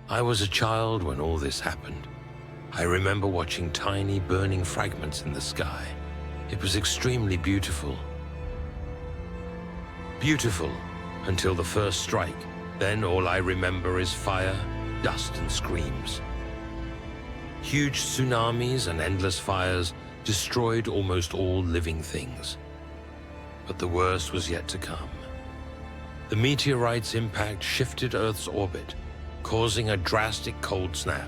I was a child when all this happened. I remember watching tiny burning fragments in the sky. It was extremely beautiful. Beautiful until the first strike. Then all I remember is fire, dust, and screams. Huge tsunamis and endless fires destroyed almost all living things. But the worst was yet to come. The meteorite's impact shifted Earth's orbit, causing a drastic cold snap.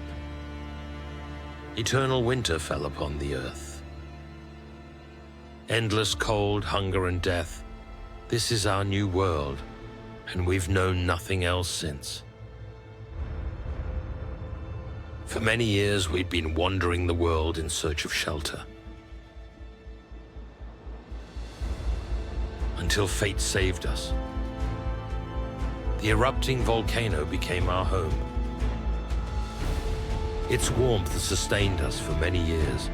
Eternal winter fell upon the Earth. Endless cold, hunger, and death. This is our new world, and we've known nothing else since. For many years, we'd been wandering the world in search of shelter. Until fate saved us. The erupting volcano became our home. Its warmth sustained us for many years.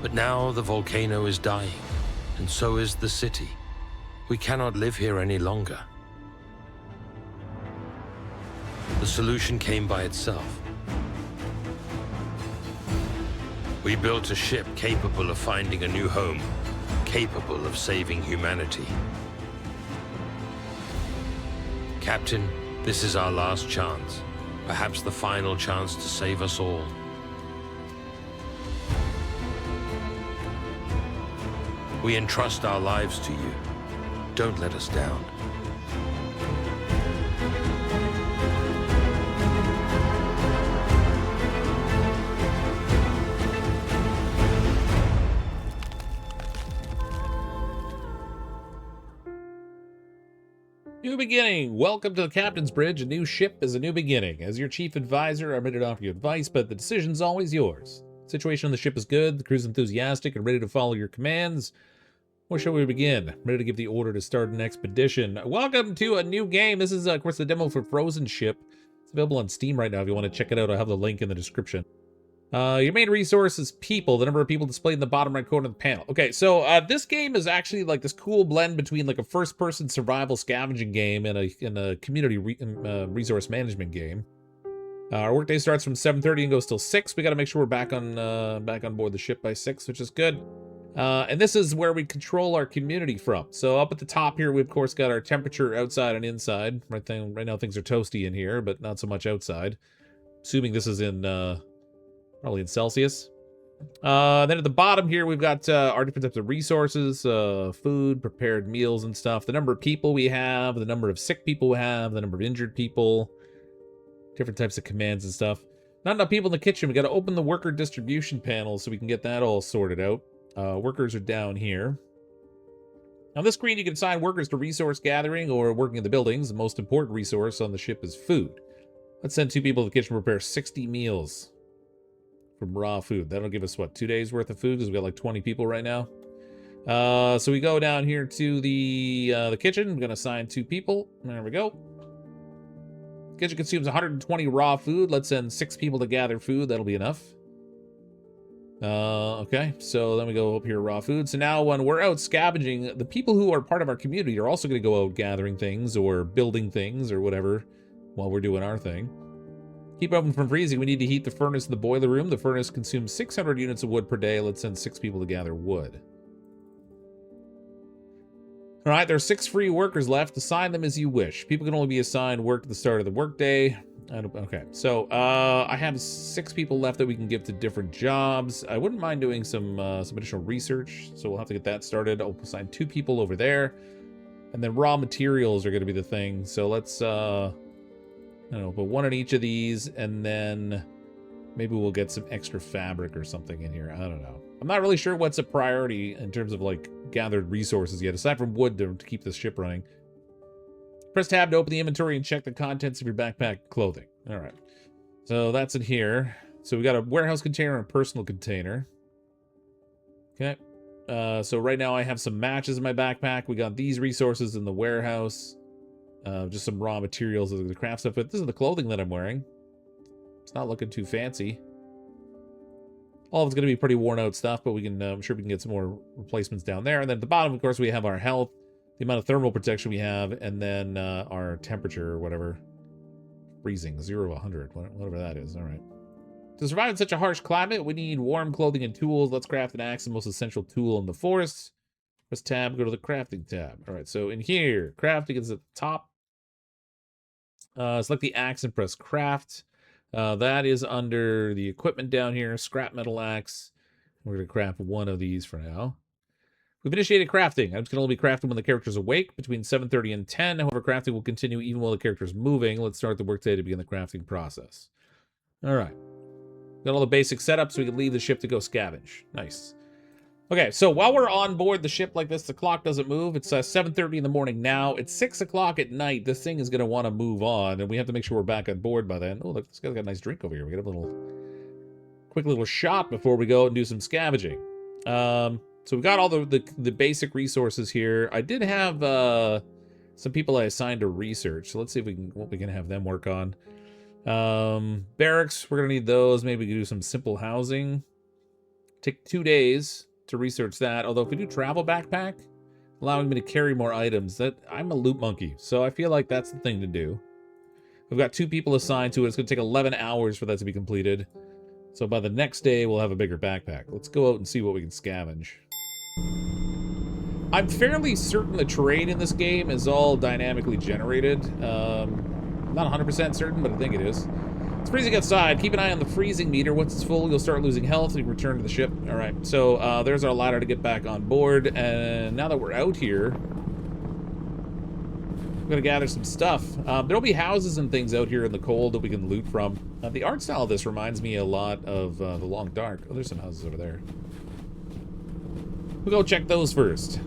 But now the volcano is dying, and so is the city. We cannot live here any longer. The solution came by itself. We built a ship capable of finding a new home, capable of saving humanity. Captain, this is our last chance, perhaps the final chance to save us all. We entrust our lives to you. Don't let us down. New beginning. Welcome to the Captain's Bridge. A new ship is a new beginning. As your chief advisor, I'm ready to offer you advice, but the decision's always yours. The situation on the ship is good, the crew's enthusiastic and ready to follow your commands. Where shall we begin? I'm ready to give the order to start an expedition. Welcome to a new game. This is, of course, the demo for Frozen Ship. It's available on Steam right now if you want to check it out. I'll have the link in the description. Your main resource is people, the number of people displayed in the bottom right corner of the panel. Okay, so this game is actually like this cool blend between like a first-person survival scavenging game and a community resource management game. Our workday starts from 7:30 and goes till 6. We got to make sure we're back on board the ship by 6, which is good. And this is where we control our community from. So up at the top here, we of course got our temperature outside and inside. Right now things are toasty in here, but not so much outside. Assuming this is in probably in Celsius. Then at the bottom here, we've got our different types of resources, food, prepared meals and stuff. The number of people we have, the number of sick people we have, the number of injured people, different types of commands and stuff. Not enough people in the kitchen. We got to open the worker distribution panel so we can get that all sorted out. Workers are down here. On this screen, you can assign workers to resource gathering or working in the buildings. The most important resource on the ship is food. Let's send 2 people to the kitchen to prepare 60 meals from raw food. That'll give us, what, 2 days worth of food? Because we got like 20 people right now. So we go down here to the kitchen. I'm going to assign 2 people. There we go. Kitchen consumes 120 raw food. Let's send 6 people to gather food. That'll be enough. Okay, so then we go up here, raw food. So now when we're out scavenging, the people who are part of our community are also going to go out gathering things or building things or whatever while we're doing our thing. Keep oven from freezing. We need to heat the furnace in the boiler room. The furnace consumes 600 units of wood per day. Let's send 6 people to gather wood. All right, there are 6 free workers left. Assign them as you wish. People can only be assigned work at the start of the workday. Okay, so I have 6 people left that we can give to different jobs. I wouldn't mind doing some additional research, so we'll have to get that started. I'll assign 2 people over there, and then raw materials are going to be the thing. So let's I don't know, put 1 in each of these, and then maybe we'll get some extra fabric or something in here. I don't know. I'm not really sure what's a priority in terms of like gathered resources yet, aside from wood to keep the ship running. Press tab to open the inventory and check the contents of your backpack clothing. All right. So that's in here. So we got a warehouse container and a personal container. Okay. So right now I have some matches in my backpack. We got these resources in the warehouse. Just some raw materials of the craft stuff. But this is the clothing that I'm wearing. It's not looking too fancy. All of it's going to be pretty worn out stuff, but we can, I'm sure we can get some more replacements down there. And then at the bottom, of course, we have our health, the amount of thermal protection we have, and then our temperature or whatever. Freezing, 0 to 100, whatever that is. All right. To survive in such a harsh climate, we need warm clothing and tools. Let's craft an axe, the most essential tool in the forest. Press tab, go to the crafting tab. All right, so in here, crafting is at the top. Select the axe and press craft. That is under the equipment down here, scrap metal axe. We're going to craft one of these for now. We've initiated crafting. Items can only be crafted when the character is awake between 7:30 and 10. However, crafting will continue even while the character is moving. Let's start the workday to begin the crafting process. All right. Got all the basic setup so we can leave the ship to go scavenge. Nice. Okay, so while we're on board the ship like this, the clock doesn't move. It's 7:30 in the morning now. It's 6 o'clock at night. This thing is going to want to move on, and we have to make sure we're back on board by then. Oh, look, this guy's got a nice drink over here. We got a quick little shot before we go and do some scavenging. So we've got all the basic resources here. I did have some people I assigned to research, so let's see if what we can have them work on. Barracks, we're gonna need those. Maybe we can do some simple housing. Take 2 days to research that. Although if we do travel backpack, allowing me to carry more items, that I'm a loot monkey, so I feel like that's the thing to do. We've got 2 people assigned to it. It's gonna take 11 hours for that to be completed. So by the next day, we'll have a bigger backpack. Let's go out and see what we can scavenge. I'm fairly certain the terrain in this game is all dynamically generated. Not 100% certain, but I think it is. It's freezing outside. Keep an eye on the freezing meter. Once it's full, you'll start losing health and you can return to the ship. All right, so there's our ladder to get back on board. And now that we're out here, I'm gonna gather some stuff. There'll be houses and things out here in the cold that we can loot from. The art style of this reminds me a lot of The Long Dark. Oh, there's some houses over there. We'll go check those first.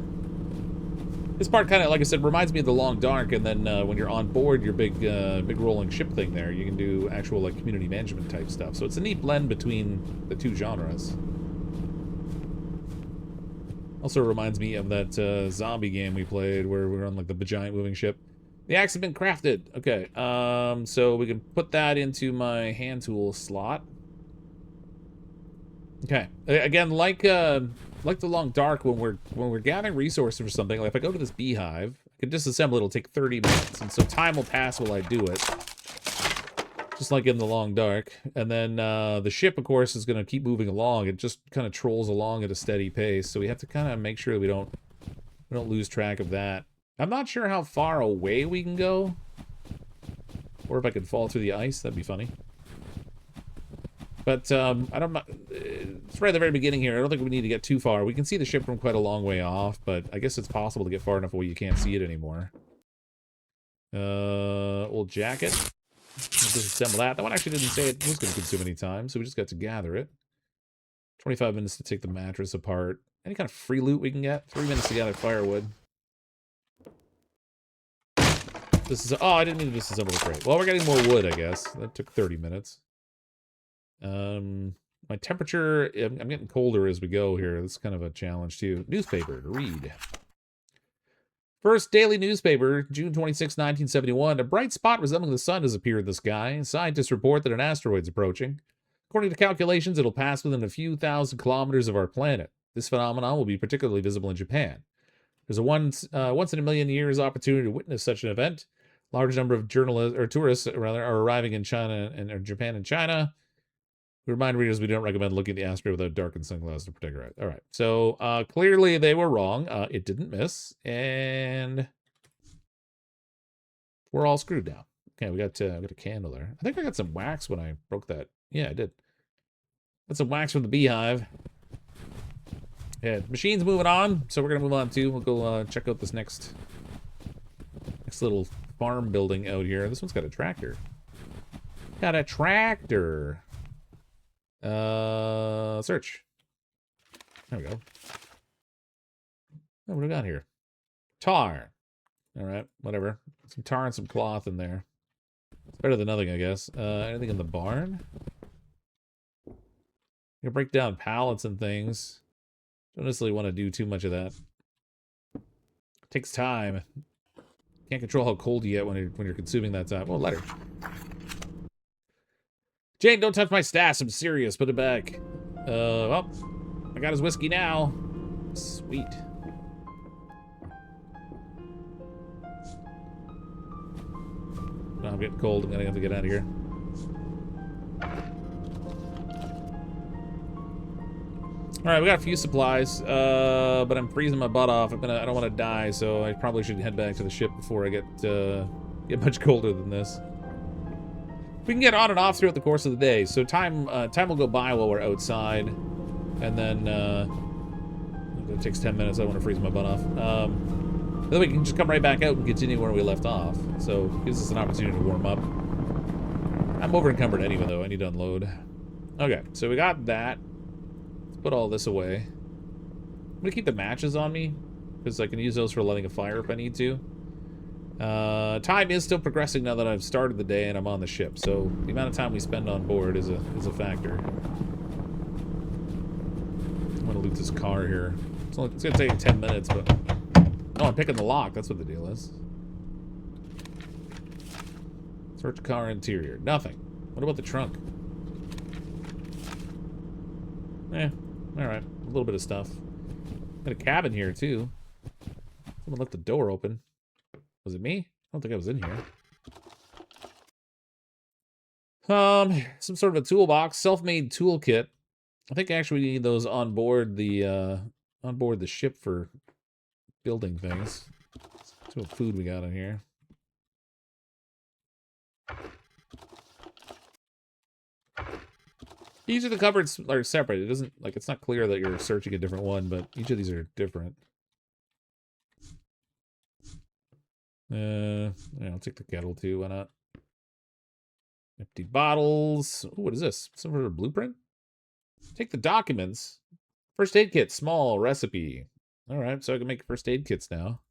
This part kind of, like I said, reminds me of The Long Dark, and then when you're on board your big rolling ship thing there, you can do actual like community management type stuff. So it's a neat blend between the 2 genres. Also reminds me of that zombie game we played where we were on like the giant moving ship. The axe has been crafted. Okay, so we can put that into my hand tool slot. Okay, again, like The Long Dark, when we're gathering resources for something, like if I go to this beehive, I can disassemble it. It'll take 30 minutes, and so time will pass while I do it, just like in The Long Dark. And then the ship, of course, is going to keep moving along. It just kind of trolls along at a steady pace, so we have to kind of make sure that we don't lose track of that. I'm not sure how far away we can go, or if I could fall through the ice. That'd be funny. But I don't. It's right at the very beginning here. I don't think we need to get too far. We can see the ship from quite a long way off, but I guess it's possible to get far enough away you can't see it anymore. Old jacket. Let's disassemble that. That one actually didn't say it was going to consume any time, so we just got to gather it. 25 minutes to take the mattress apart. Any kind of free loot we can get. 3 minutes to gather firewood. This is. Oh, I didn't mean to disassemble the crate. Well, we're getting more wood, I guess. That took 30 minutes. My temperature, I'm getting colder as we go here. That's kind of a challenge too. Newspaper to read. First daily newspaper, June 26, 1971. A bright spot resembling the sun has appeared in the sky. Scientists report that an asteroid is approaching. According to calculations, it'll pass within a few thousand kilometers of our planet. This phenomenon will be particularly visible in Japan. There's a once in a million years opportunity to witness such an event. Large number of tourists are arriving in China and Japan and China. We remind readers we don't recommend looking at the asteroid without darkened sunglasses to protect your eyes. All right, so clearly they were wrong. It didn't miss, and we're all screwed now. Okay, we got a candle there. I think I got some wax when I broke that. Yeah, I did. Got some wax from the beehive. Yeah, machine's moving on, so we're gonna move on too. We'll go check out this next little farm building out here. This one's got a tractor. Got a tractor. Search. There we go. Oh, what do we got here? Tar. All right, whatever. Some tar and some cloth in there. It's better than nothing, I guess. Anything in the barn? You can break down pallets and things. Don't necessarily want to do too much of that. It takes time. Can't control how cold you get when you're consuming that time. Oh, letter. Jane, don't touch my stash. I'm serious. Put it back. Well, I got his whiskey now. Sweet. I'm getting cold. I'm gonna have to get out of here. Alright, we got a few supplies, but I'm freezing my butt off. I don't want to die, so I probably should head back to the ship before I get much colder than this. We can get on and off throughout the course of the day, so time will go by while we're outside, and then it takes 10 minutes. I don't want to freeze my butt off. Then we can just come right back out and continue where we left off. So it gives us an opportunity to warm up. I'm over encumbered anyway, though. I need to unload. Okay, so we got that. Let's put all this away. I'm gonna keep the matches on me because I can use those for lighting a fire if I need to. Time is still progressing now that I've started the day and I'm on the ship, so the amount of time we spend on board is a factor. I'm gonna loot this car here. It's gonna take 10 minutes, but oh, I'm picking the lock. That's what the deal is. Search car interior. Nothing. What about the trunk? Alright. A little bit of stuff. Got a cabin here, too. Someone left the door open. Was it me? I don't think I was in here. Some sort of a toolbox. Self-made toolkit. I think actually we need those on board the ship for building things. Let's see what food we got in here. Each of the cupboards are separate. It doesn't, like, it's not clear that you're searching a different one, but each of these are different. Yeah, I'll take the kettle too, why not? Empty bottles. Ooh, what is this? Some sort of blueprint? Take the documents. First aid kit, small recipe. Alright, so I can make first aid kits now.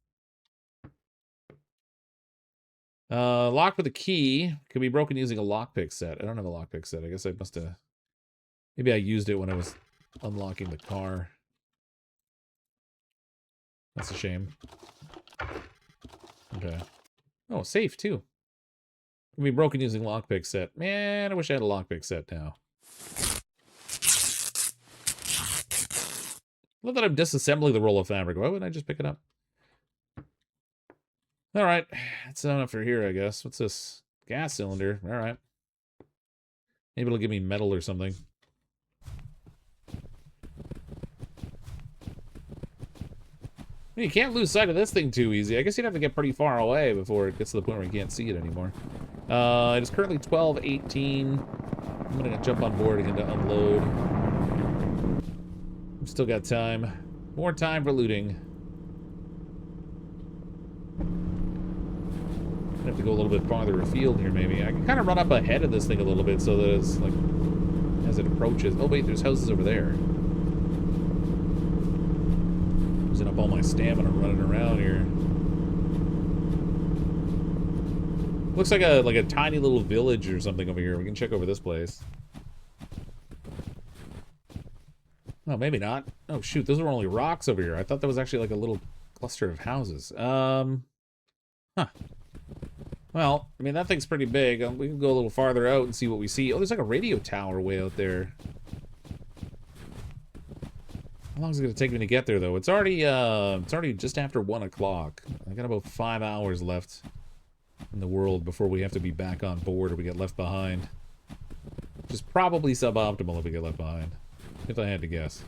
Lock with a key. Can be broken using a lockpick set. I don't have a lockpick set. I guess I must have... Maybe I used it when I was unlocking the car. That's a shame. Okay. Oh, safe, too. Can be broken using lockpick set. Man, I wish I had a lockpick set now. Not that I'm disassembling the roll of fabric. Why wouldn't I just pick it up? Alright. That's enough for here, I guess. What's this? Gas cylinder. Alright. Maybe it'll give me metal or something. You can't lose sight of this thing too easy. I guess you'd have to get pretty far away before it gets to the point where you can't see it anymore. It is currently 12:18. I'm gonna jump on board again to unload. We've still got time. More time for looting. I have to go a little bit farther afield here, maybe. I can kind of run up ahead of this thing a little bit so that it's like as it approaches. Oh wait, there's houses over there. Using up all my stamina running around here. Looks like a tiny little village or something over here. We can check over this place. Oh, maybe not. Oh shoot, those were only rocks over here. I thought that was actually like a little cluster of houses. Huh. Well, I mean, that thing's pretty big. We can go a little farther out and see what we see. Oh, there's like a radio tower way out there. How long is it going to take me to get there, though? It's already just after 1 o'clock. I got about 5 hours left in the world before we have to be back on board or we get left behind. Which is probably suboptimal if we get left behind, if I had to guess.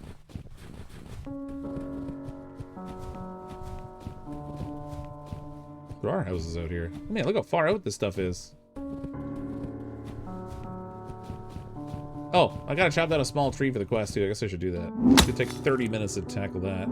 There are houses out here. Man, look how far out this stuff is. Oh, I gotta chop down a small tree for the quest, too. I guess I should do that. It's gonna take 30 minutes to tackle that.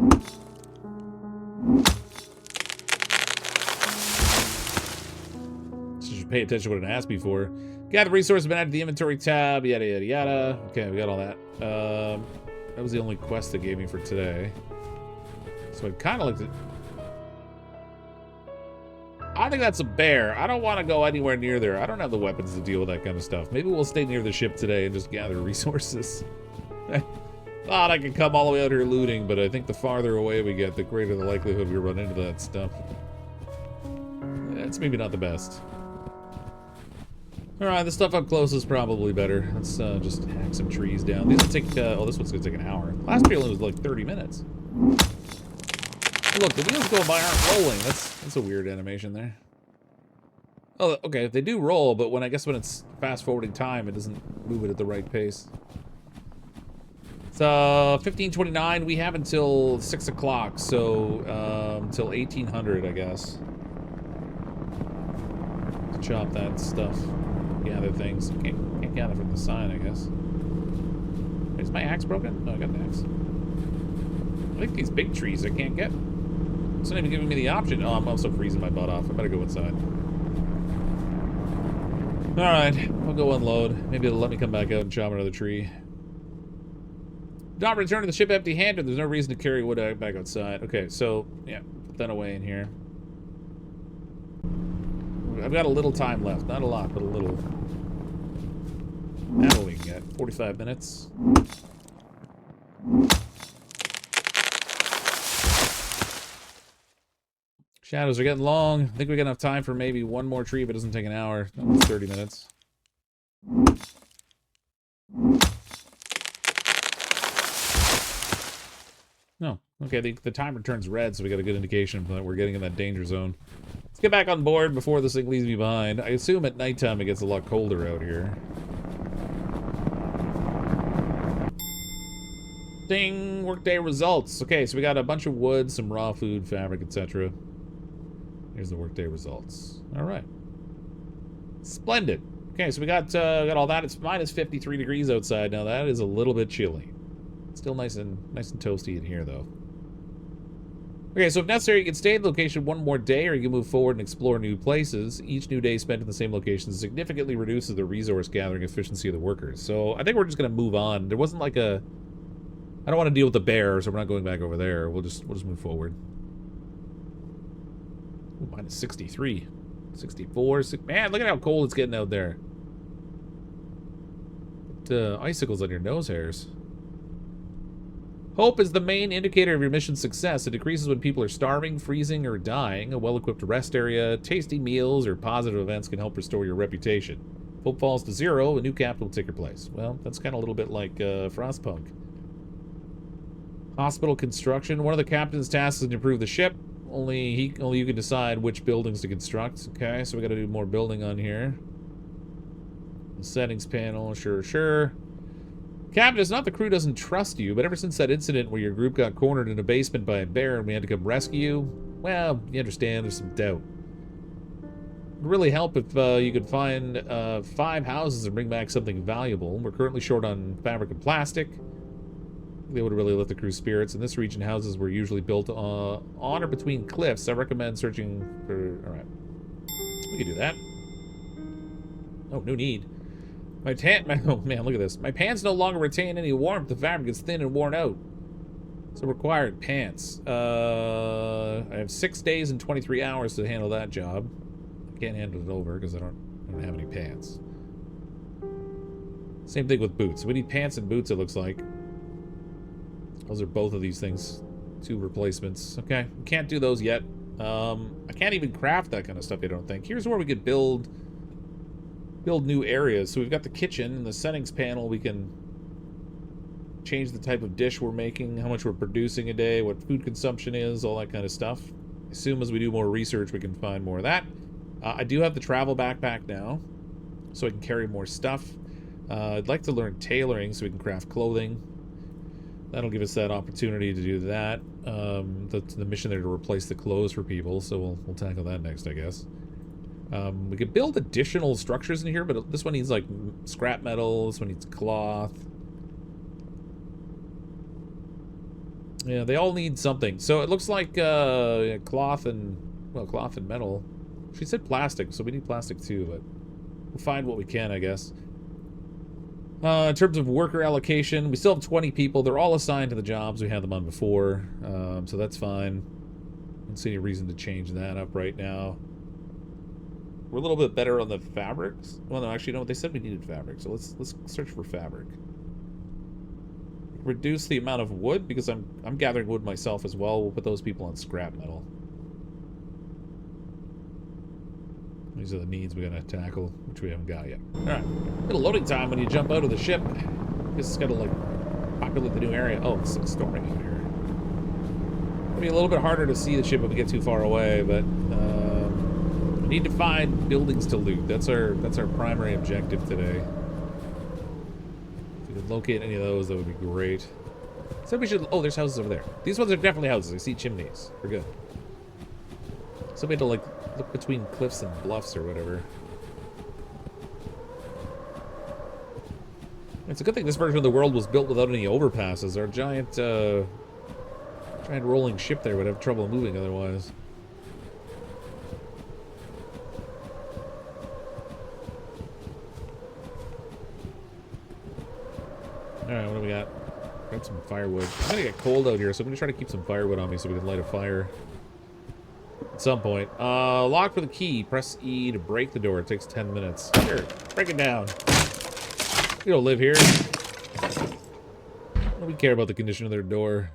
So you should pay attention to what it asked me for. Gather resources been added to the inventory tab, yada, yada, yada. Okay, we got all that. That was the only quest it gave me for today. So I'd kind of like to... I think that's a bear. I don't want to go anywhere near there. I don't have the weapons to deal with that kind of stuff. Maybe we'll stay near the ship today and just gather resources. I thought I could come all the way out here looting, but I think the farther away we get, the greater the likelihood we run into that stuff. It's maybe not the best. Alright, the stuff up close is probably better. Let's just hack some trees down. These will take, oh, this one's gonna take an hour. Last trailer was like 30 minutes. Look, the wheels going by aren't rolling. That's a weird animation there. Oh, okay, they do roll, but when it's fast-forwarding time, it doesn't move it at the right pace. So, 1529, we have until 6 o'clock, so, until 1800, I guess. To chop that stuff, gather things. Can't gather from the sign, I guess. Wait, is my axe broken? No, I got an axe. I think these big trees I can't get. It's not even giving me the option. Oh, I'm also freezing my butt off. I better go inside. Alright, I'll go unload. Maybe it'll let me come back out and chop another tree. Don't return to the ship empty-handed. There's no reason to carry wood back outside. Okay, so, yeah, put that away in here. I've got a little time left. Not a lot, but a little. Now what we can get. 45 minutes. Shadows are getting long. I think we got enough time for maybe one more tree, but it doesn't take an hour. That's 30 minutes. No. Okay, the timer turns red, so we got a good indication that we're getting in that danger zone. Let's get back on board before this thing leaves me behind. I assume at nighttime it gets a lot colder out here. Ding! Workday results. Okay, so we got a bunch of wood, some raw food, fabric, etc. Here's the workday results. All right. Splendid. Okay, so we got all that. It's minus 53 degrees outside now. That is a little bit chilly. Still nice and toasty in here, though. Okay, so if necessary, you can stay in the location one more day, or you can move forward and explore new places. Each new day spent in the same location significantly reduces the resource gathering efficiency of the workers. So I think we're just gonna move on. There wasn't like a. I don't want to deal with the bear, so we're not going back over there. We'll just move forward. Ooh, minus 63, 64. Man, look at how cold it's getting out there. Icicles on your nose hairs. Hope is the main indicator of your mission's success. It decreases when people are starving, freezing, or dying. A well-equipped rest area, tasty meals, or positive events can help restore your reputation. If hope falls to 0, a new captain will take your place. Well, that's kind of a little bit like Frostpunk. Hospital construction. One of the captain's tasks is to improve the ship. Only you can decide which buildings to construct. Okay, so we got to do more building on here. The settings panel, sure. Captain, it's not the crew doesn't trust you, but ever since that incident where your group got cornered in a basement by a bear and we had to come rescue you, well, you understand there's some doubt. It would really help if you could find 5 houses and bring back something valuable. We're currently short on fabric and plastic. They would really lift the crew's spirits. In this region, houses were usually built on or between cliffs. I recommend searching for... Alright. We can do that. Oh, no need. Oh man, look at this. My pants no longer retain any warmth. The fabric is thin and worn out. So required pants. I have 6 days and 23 hours to handle that job. I can't handle it over because I don't have any pants. Same thing with boots. We need pants and boots, it looks like. Those are both of these things. 2 replacements. Okay, we can't do those yet. I can't even craft that kind of stuff, I don't think. Here's where we could build new areas. So we've got the kitchen and the settings panel. We can change the type of dish we're making, how much we're producing a day, what food consumption is, all that kind of stuff. I assume as we do more research, we can find more of that. I do have the travel backpack now, so I can carry more stuff. I'd like to learn tailoring so we can craft clothing. That'll give us that opportunity to do that. The mission there to replace the clothes for people, so we'll tackle that next, I guess. We could build additional structures in here, but this one needs like scrap metal, this one needs cloth. Yeah, they all need something. So it looks like cloth and metal. She said plastic, so we need plastic too, but we'll find what we can, I guess. In terms of worker allocation, we still have 20 people. They're all assigned to the jobs we had them on before, so that's fine. I don't see any reason to change that up right now. We're a little bit better on the fabrics. Well, no, actually, no. They said we needed fabric, so let's search for fabric. Reduce the amount of wood because I'm gathering wood myself as well. We'll put those people on scrap metal. These are the needs we're gonna tackle, which we haven't got yet. All right, a little loading time when you jump out of the ship. Guess it's gotta like populate the new area. Oh, it's storming out here. It'll be a little bit harder to see the ship if we get too far away, but Need to find buildings to loot. That's our primary objective today. If we could locate any of those, that would be great. Said we should. Oh, there's houses over there. These ones are definitely houses. I see chimneys. We're good. Somebody to like look between cliffs and bluffs or whatever. It's a good thing this version of the world was built without any overpasses. Our giant rolling ship there would have trouble moving otherwise. Alright, what do we got? Grab some firewood. It's gonna get cold out here, so I'm gonna try to keep some firewood on me so we can light a fire. At some point. Lock for the key. Press E to break the door. It takes 10 minutes. Here, break it down. We don't live here. What do we care about the condition of their door?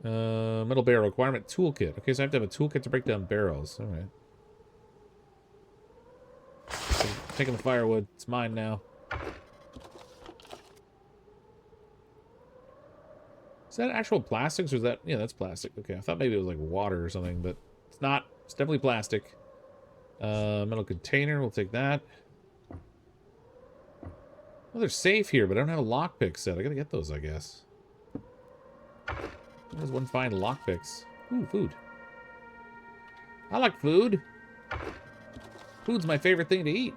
Metal barrel requirement toolkit. Okay, so I have to have a toolkit to break down barrels. Alright. Taking the firewood. It's mine now. Is that actual plastics or is that... Yeah, that's plastic. Okay, I thought maybe it was like water or something, but it's not. It's definitely plastic. Metal container. We'll take that. Well, they're safe here, but I don't have a lockpick set. I gotta get those, I guess. There's one fine lockpicks. Ooh, food. I like food. Food's my favorite thing to eat.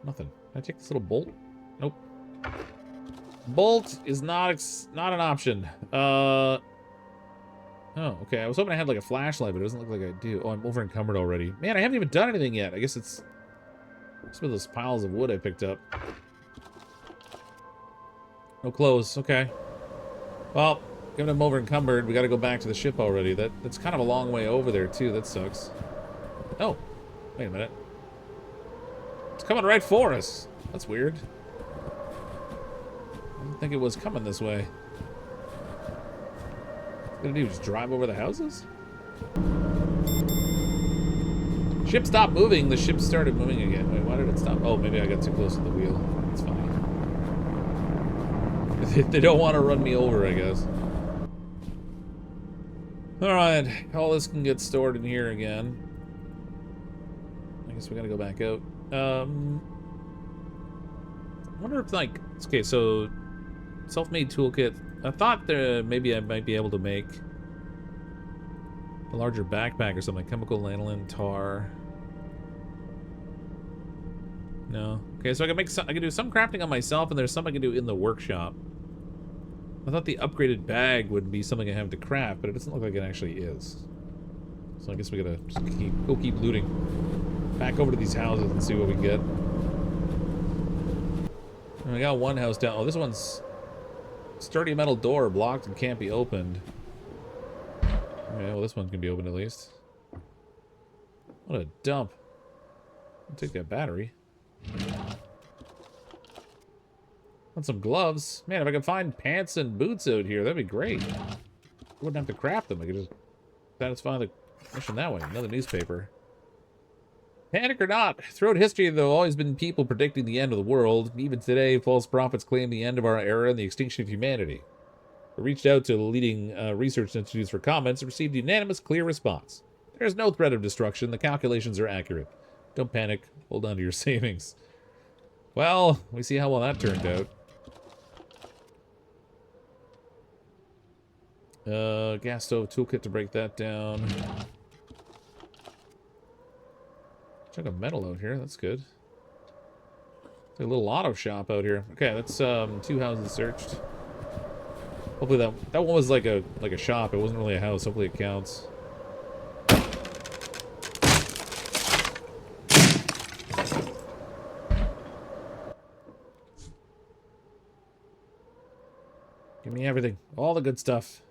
Nothing. Can I take this little bolt? Nope. Bolt is not an option. Oh, okay. I was hoping I had like a flashlight, but it doesn't look like I do. Oh, I'm over encumbered already. Man, I haven't even done anything yet. I guess it's some of those piles of wood I picked up. No clothes. Okay. Well, given I'm over encumbered, we got to go back to the ship already. That's kind of a long way over there too. That sucks. Oh, wait a minute. It's coming right for us. That's weird. I didn't think it was coming this way. What gonna do? Just drive over the houses? Ship stopped moving. The ship started moving again. Wait, why did it stop? Oh, maybe I got too close to the wheel. That's funny. They don't want to run me over, I guess. Alright. All this can get stored in here again. I guess we gotta go back out. I wonder if, like... Okay, so... Self-made toolkit. I thought maybe I might be able to make a larger backpack or something. Chemical lanolin, tar. No. Okay, so I can make some, I can do some crafting on myself, and there's some I can do in the workshop. I thought the upgraded bag would be something I have to craft, but it doesn't look like it actually is. So I guess we gotta just keep looting. Back over to these houses and see what we get. And I got one house down. Oh, this one's sturdy metal door blocked and can't be opened. Okay, well this one can be opened at least. What a dump. I'll take that battery. Want some gloves? Man, if I could find pants and boots out here, that'd be great. I wouldn't have to craft them. I could just satisfy the mission that way. Another newspaper. Panic or not, throughout history there have always been people predicting the end of the world. Even today, false prophets claim the end of our era and the extinction of humanity. We reached out to the leading research institutes for comments and received a unanimous, clear response. There is no threat of destruction. The calculations are accurate. Don't panic. Hold on to your savings. Well, we see how well that turned out. Gas stove toolkit to break that down. Chunk of metal out here, that's good. It's like a little auto shop out here. Okay, that's 2 houses searched. Hopefully that one was like a shop. It wasn't really a house. Hopefully it counts. Give me everything. All the good stuff.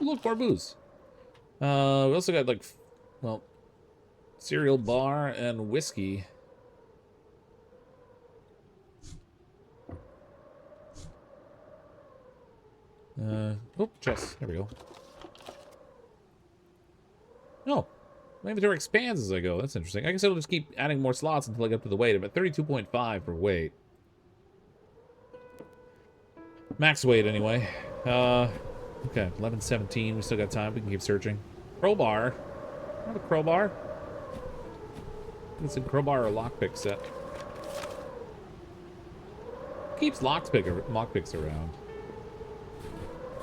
Look, more booze. We also got, like, well, cereal bar and whiskey. Oh, chest. There we go. Oh. My inventory expands as I go. That's interesting. I guess it'll just keep adding more slots until I get up to the weight. I'm at 32.5 for weight. Max weight, anyway. Okay, 11:17. We still got time. We can keep searching. Crowbar. I have a crowbar. It's a crowbar or lockpick set. Keeps lockpicks around.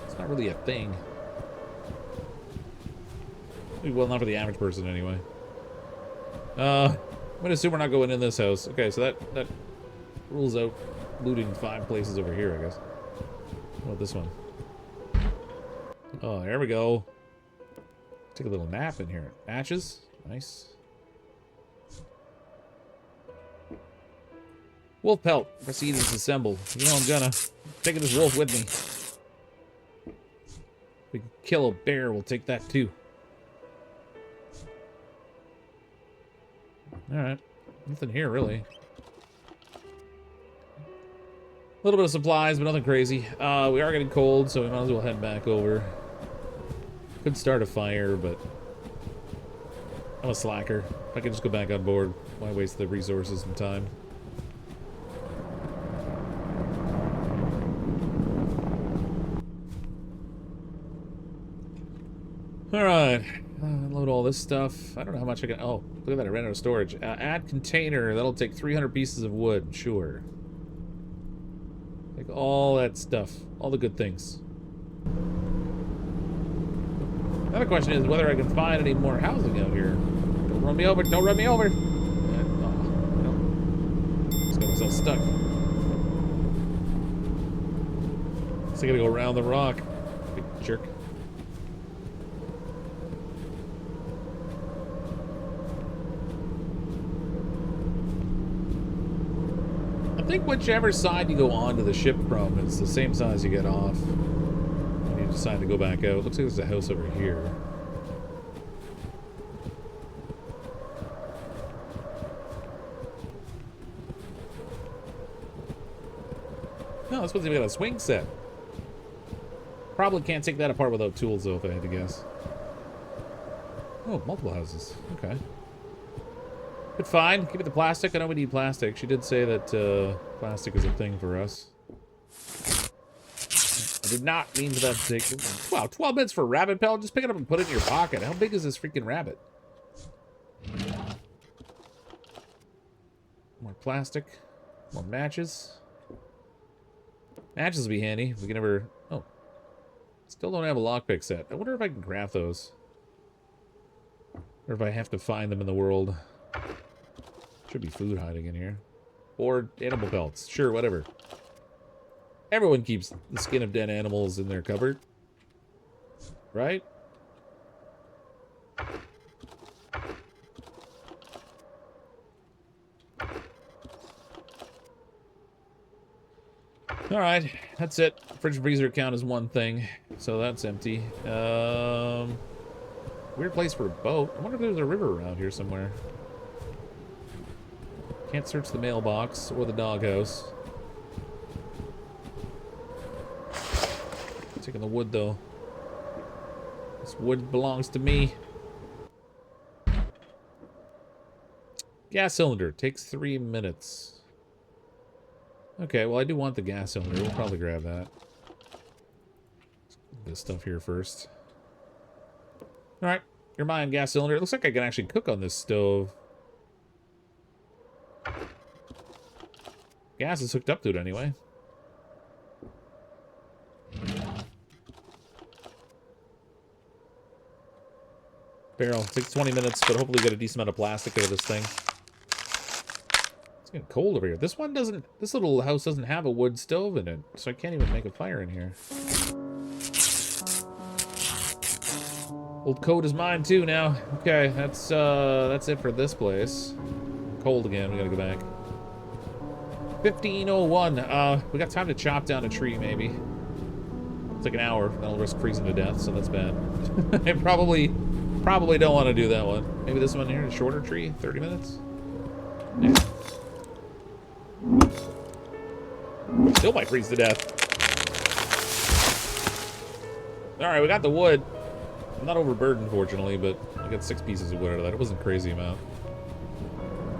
It's not really a thing. Well, not for the average person, anyway. I'm gonna assume we're not going in this house. Okay, so that rules out looting 5 places over here, I guess. What about this one? Oh, there we go. Take a little nap in here. Matches. Nice. Wolf pelt. Proceed to disassemble. You know I'm gonna. Taking this wolf with me. If we can kill a bear, we'll take that too. Alright. Nothing here, really. A little bit of supplies, but nothing crazy. We are getting cold, so we might as well head back over. Could start a fire, but I'm a slacker. I can just go back on board. Why waste the resources and time? Alright. Unload all this stuff. I don't know how much I can... Oh, look at that. I ran out of storage. Add container. That'll take 300 pieces of wood. Sure. Take all that stuff. All the good things. Another question is whether I can find any more housing out here. Don't run me over. Don't run me over. Just got myself stuck. So I gotta go around the rock. Big jerk. I think whichever side you go onto the ship from is the same size you get off when you decide to go back out. Looks like there's a house over here. No, this one's even got a swing set. Probably can't take that apart without tools, though, if I had to guess. Oh, multiple houses. Okay. But fine, keep it the plastic. I know we need plastic. She did say that plastic is a thing for us. I did not mean for that to take... Wow, 12 minutes for a rabbit pelt? Just pick it up and put it in your pocket. How big is this freaking rabbit? More plastic. More matches. Matches will be handy. We can ever... Oh. Still don't have a lockpick set. I wonder if I can craft those. Or if I have to find them in the world. Should be food hiding in here. Or animal pelts. Sure, whatever. Everyone keeps the skin of dead animals in their cupboard. Right? Alright, that's it. Fridge freezer count is one thing. So that's empty. Weird place for a boat. I wonder if there's a river around here somewhere. Can't search the mailbox or the doghouse. Taking the wood, though. This wood belongs to me. Gas cylinder. Takes 3 minutes. Okay, well, I do want the gas cylinder. We'll probably grab that. This stuff here first. Alright. You're buying gas cylinder. It looks like I can actually cook on this stove. Gas is hooked up to it anyway. Barrel. Takes 20 minutes, but hopefully get a decent amount of plastic out of this thing. It's getting cold over here. This one doesn't... This little house doesn't have a wood stove in it, so I can't even make a fire in here. Old coat is mine too now. Okay, that's it for this place. Cold again. We gotta go back. 15:01. We got time to chop down a tree, maybe. It's like an hour. That'll risk freezing to death, so that's bad. I probably don't want to do that one. Maybe this one here, a shorter tree, 30 minutes. Yeah. Still might freeze to death. All right, we got the wood. I'm not overburdened, fortunately, but I got 6 pieces of wood out of that. It wasn't a crazy amount.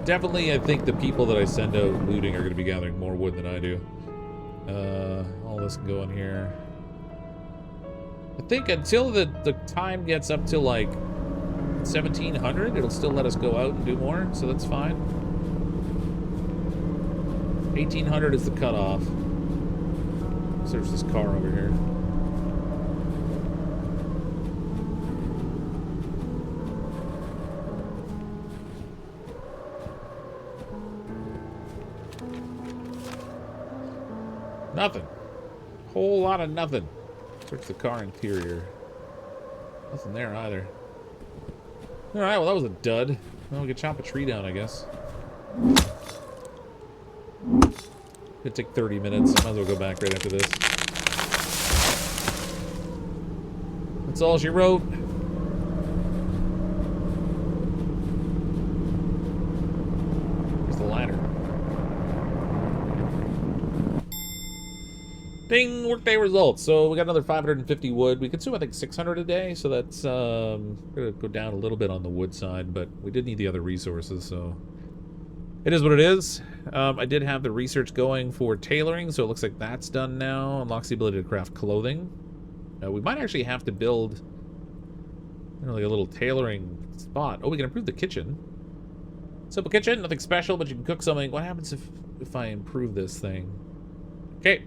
Definitely, I think the people that I send out looting are going to be gathering more wood than I do. All this can go in here. I think until the time gets up to, like, 1700, it'll still let us go out and do more, so that's fine. 1800 is the cutoff. Search this car over here. Nothing. Whole lot of nothing. Search the car interior. Nothing there either. Alright, well that was a dud. Well, we could chop a tree down, I guess. It'd take 30 minutes. I might as well go back right after this. That's all she wrote. Where's the ladder? Ding! Workday results. So we got another 550 wood. We consume, I think, 600 a day, so that's gonna go down a little bit on the wood side, but we did need the other resources, so it is what it is. I did have the research going for tailoring, so it looks like that's done now. Unlocks the ability to craft clothing. We might actually have to build, you know, like a little tailoring spot. Oh, we can improve the kitchen. Simple kitchen, nothing special, but you can cook something. What happens if I improve this thing? Okay.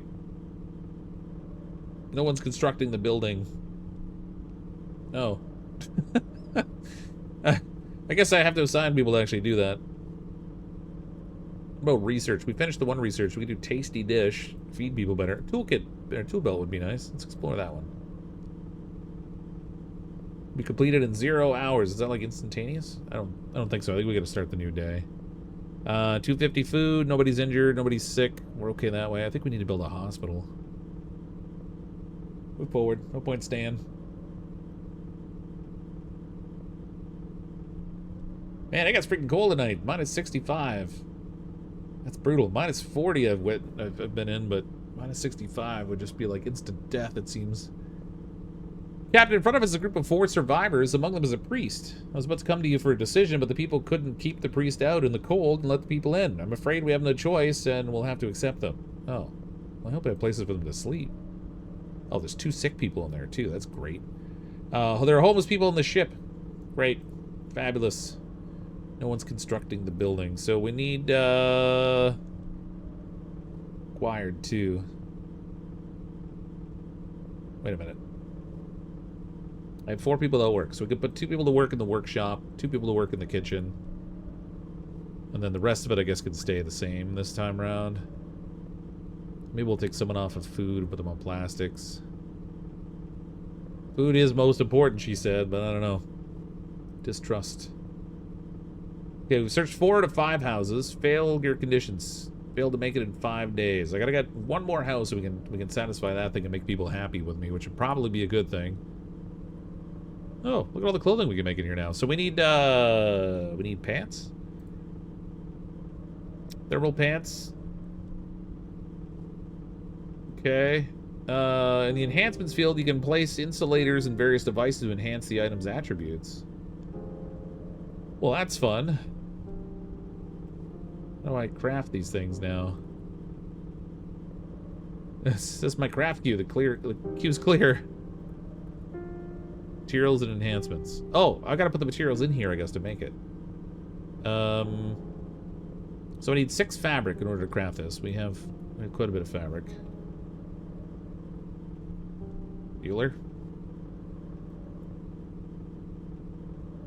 No one's constructing the building. Oh. I guess I have to assign people to actually do that. What about research? We finished the one research. We could do tasty dish. Feed people better. Toolkit or tool belt would be nice. Let's explore that one. We completed in 0 hours. Is that like instantaneous? I don't think so. I think we gotta start the new day. 250 food. Nobody's injured. Nobody's sick. We're okay that way. I think we need to build a hospital. Move forward. No point staying. Man, it got freaking cold tonight. Minus 65. That's brutal. Minus 40 I've been in, but minus 65 would just be like instant death, it seems. Captain, in front of us is a group of 4 survivors. Among them is a priest. I was about to come to you for a decision, but the people couldn't keep the priest out in the cold and let the people in. I'm afraid we have no choice, and we'll have to accept them. Oh. Well, I hope I have places for them to sleep. Oh, there's 2 sick people in there, too. That's great. There are homeless people in the ship. Great. Fabulous. No one's constructing the building. So we need, acquired, too. Wait a minute. I have 4 people that work. So we could put 2 people to work in the workshop, 2 people to work in the kitchen. And then the rest of it, I guess, could stay the same this time around. Maybe we'll take someone off of food and put them on plastics. Food is most important, she said, but I don't know. Distrust. Okay, we've searched 4 out of 5 houses. Failed your conditions. Failed to make it in 5 days. I gotta get 1 more house so we can satisfy that thing and make people happy with me, which would probably be a good thing. Oh, look at all the clothing we can make in here now. So we need pants. Thermal pants. Okay. In the enhancements field, you can place insulators and various devices to enhance the item's attributes. Well, that's fun. How do I craft these things now? That's my craft queue. The queue's clear. Materials and enhancements. Oh, I gotta put the materials in here, I guess, to make it. So I need 6 fabric in order to craft this. We have quite a bit of fabric. Dealer?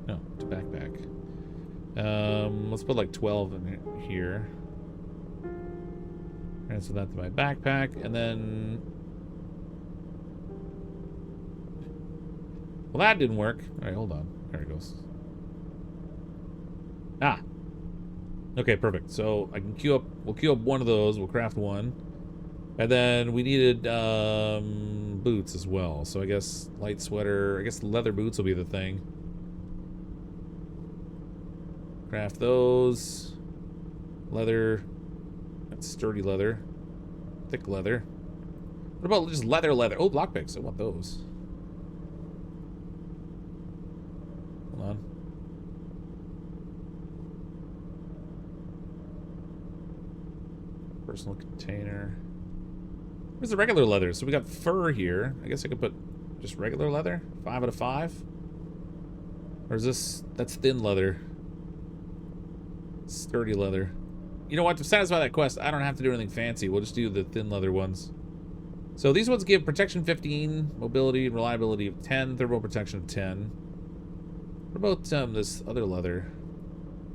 No, it's a backpack. Let's put like 12 in here. Transfer that to my backpack, and then... Well, that didn't work. Alright, hold on. There it goes. Ah! Okay, perfect. So I can queue up, we'll queue up 1 of those, we'll craft 1. And then we needed boots as well. So I guess light sweater, I guess leather boots will be the thing. Craft those. Leather. That's sturdy leather. Thick leather. What about just leather? Oh, lockpicks. I want those. Personal container. Where's the regular leather? So we got fur here. I guess I could put just regular leather. 5 out of 5. Or is this... That's thin leather. Sturdy leather. You know what? To satisfy that quest, I don't have to do anything fancy. We'll just do the thin leather ones. So these ones give protection 15, mobility and reliability of 10, thermal protection of 10. What about this other leather?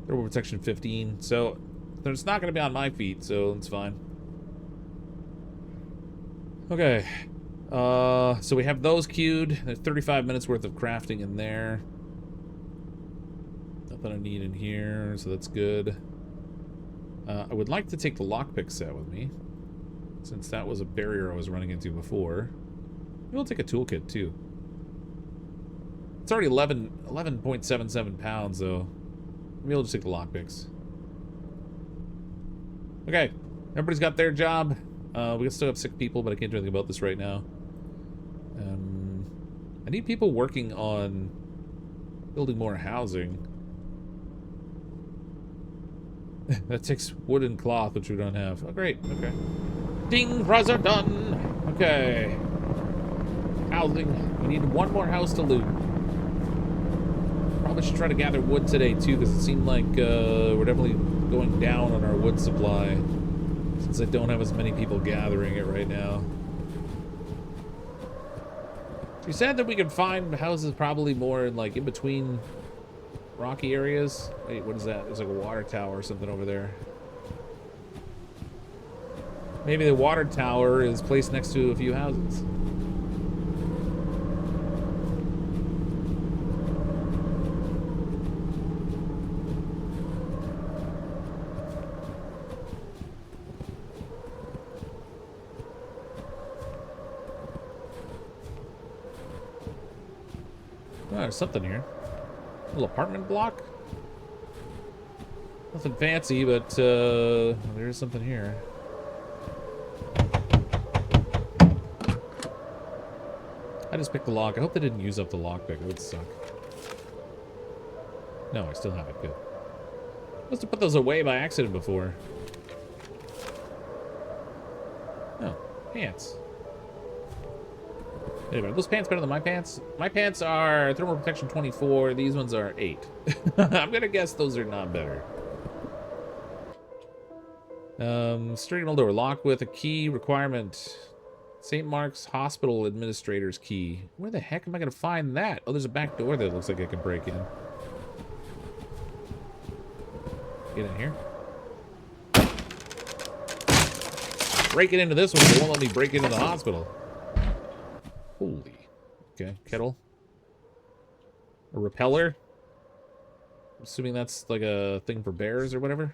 Thermal protection 15. So it's not going to be on my feet, so it's fine. Okay. So we have those queued. There's 35 minutes worth of crafting in there. Nothing I need in here, so that's good. I would like to take the lockpick set with me, since that was a barrier I was running into before. Maybe I'll take a toolkit, too. It's already 11.77 pounds, though. Maybe I'll just take the lockpicks. Okay. Everybody's got their job. We can still have 6 people, but I can't do anything about this right now. I need people working on building more housing. That takes wood and cloth, which we don't have. Oh, great. Okay. Ding! Pros are done! Okay. Housing. We need one more house to loot. Probably should try to gather wood today, too, because it seemed like we're definitely going down on our wood supply. Since I don't have as many people gathering it right now. She said that we could find houses probably more in, like, in between rocky areas. Wait, what is that? There's like a water tower or something over there. Maybe the water tower is placed next to a few houses. Oh, there's something here. A little apartment block? Nothing fancy, but there is something here. I just picked the lock. I hope they didn't use up the lockpick. It would suck. No, I still have it. Good. Must have put those away by accident before. Oh, pants. Anyway, are those pants better than my pants? My pants are thermal protection 24. These ones are 8. I'm gonna guess those are not better. Sturdy old door. Lock with a key requirement. St. Mark's Hospital Administrator's key. Where the heck am I gonna find that? Oh, there's a back door that looks like I can break in. Get in here. Break it into this one, they won't let me break into the hospital. Holy. Okay, kettle. A repeller. I'm assuming that's like a thing for bears or whatever.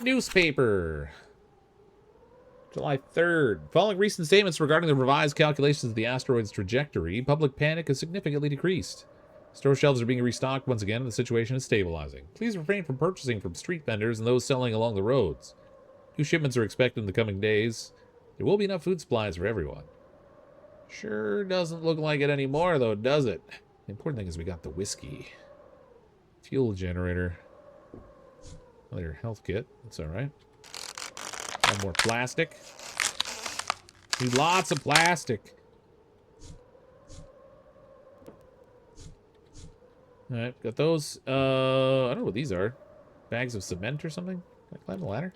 Newspaper. July 3rd. Following recent statements regarding the revised calculations of the asteroid's trajectory, public panic has significantly decreased. Store shelves are being restocked once again, and the situation is stabilizing. Please refrain from purchasing from street vendors and those selling along the roads. 2 shipments are expected in the coming days. There will be enough food supplies for everyone. Sure doesn't look like it anymore, though, does it? The important thing is we got the whiskey. Fuel generator. Another health kit. That's alright. One more plastic. Need lots of plastic. Alright, got those. I don't know what these are. Bags of cement or something? Can I climb the ladder?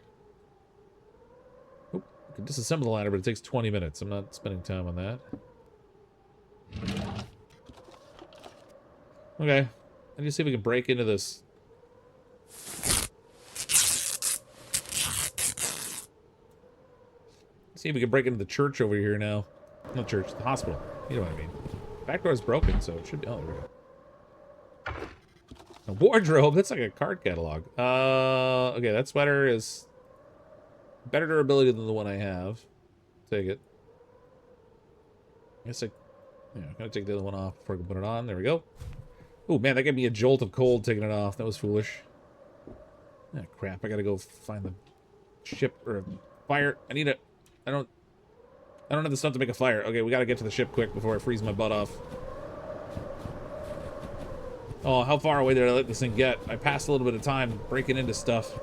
Oop, I can disassemble the ladder, but it takes 20 minutes. I'm not spending time on that. Okay. Let me see if we can break into this. See if we can break into the church over here now. Not church, the hospital. You know what I mean. Back door is broken, so it should be... Oh, there we go. A wardrobe? That's like a card catalog. Okay, that sweater is better durability than the one I have. Take it. I guess I'm gonna take the other one off before I can put it on. There we go. Oh man, that gave me a jolt of cold taking it off. That was foolish. Ah, crap. I gotta go find the ship or a fire. I need a... I don't have the stuff to make a fire. Okay, we gotta get to the ship quick before I freeze my butt off. Oh, how far away did I let this thing get? I passed a little bit of time breaking into stuff.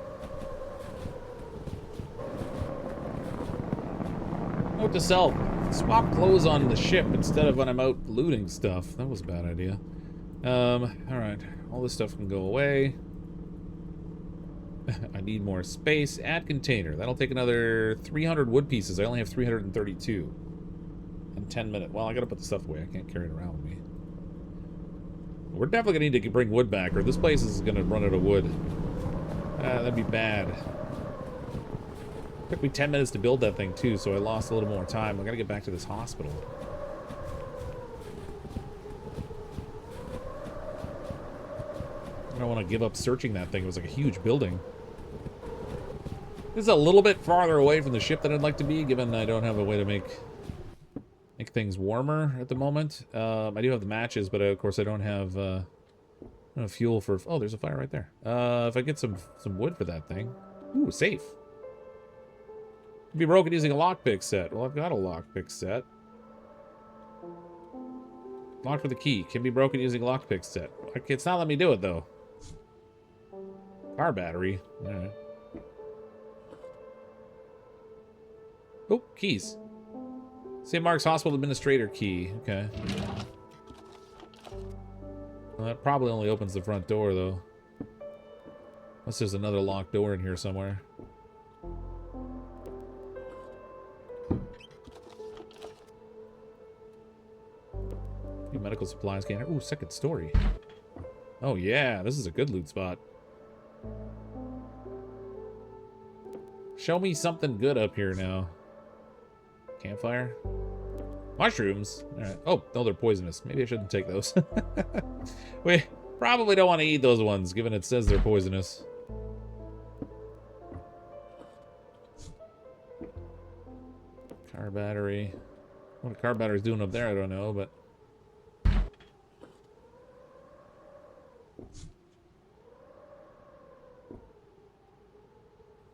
Note to self, swap clothes on the ship instead of when I'm out looting stuff. That was a bad idea. Alright. All this stuff can go away. I need more space. Add container. That'll take another 300 wood pieces. I only have 332. In 10 minutes. Well, I gotta put the stuff away. I can't carry it around with me. We're definitely gonna need to bring wood back, or this place is gonna run out of wood. That'd be bad. Took me 10 minutes to build that thing, too, so I lost a little more time. I gotta get back to this hospital. I don't want to give up searching that thing. It was like a huge building. This is a little bit farther away from the ship than I'd like to be, given I don't have a way to make things warmer at the moment. I do have the matches, but of course I don't have fuel for... Oh, there's a fire right there. If I get some wood for that thing. Ooh, safe. Can be broken using a lockpick set. Well, I've got a lockpick set. Lock for the key. Can be broken using lockpick set. Okay, it's not letting me do it, though. Car battery. Alright. Oh, keys. St. Mark's Hospital Administrator key. Okay. Well, that probably only opens the front door, though. Unless there's another locked door in here somewhere. New medical supplies scanner. Ooh, second story. Oh, yeah. This is a good loot spot. Show me something good up here now. Campfire? Mushrooms? Alright. Oh, no, they're poisonous. Maybe I shouldn't take those. We probably don't want to eat those ones, given it says they're poisonous. Car battery. What a car battery's doing up there, I don't know, but...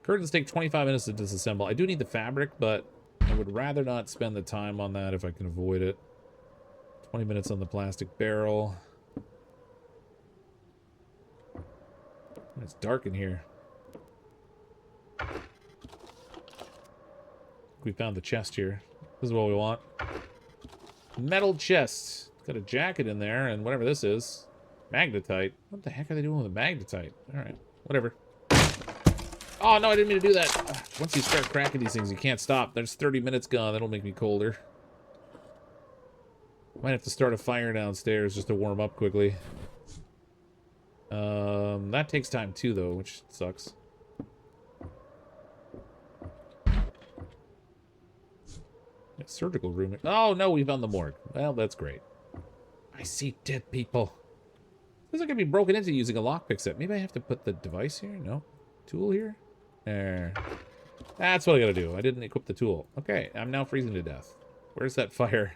Curtains take 25 minutes to disassemble. I do need the fabric, but I would rather not spend the time on that if I can avoid it. 20 minutes on the plastic barrel. It's dark in here. We found the chest here. This is what we want. Metal chest. It's got a jacket in there and whatever this is. Magnetite. What the heck are they doing with the magnetite? Alright, whatever. Oh, no, I didn't mean to do that. Once you start cracking these things, you can't stop. There's 30 minutes gone. That'll make me colder. Might have to start a fire downstairs just to warm up quickly. That takes time too, though, which sucks. Yeah, surgical room. Oh, no, we found the morgue. Well, that's great. I see dead people. This is going to be broken into using a lockpick set. Maybe I have to put the device here? No. Tool here? There. That's what I gotta do. I didn't equip the tool. Okay, I'm now freezing to death. Where's that fire?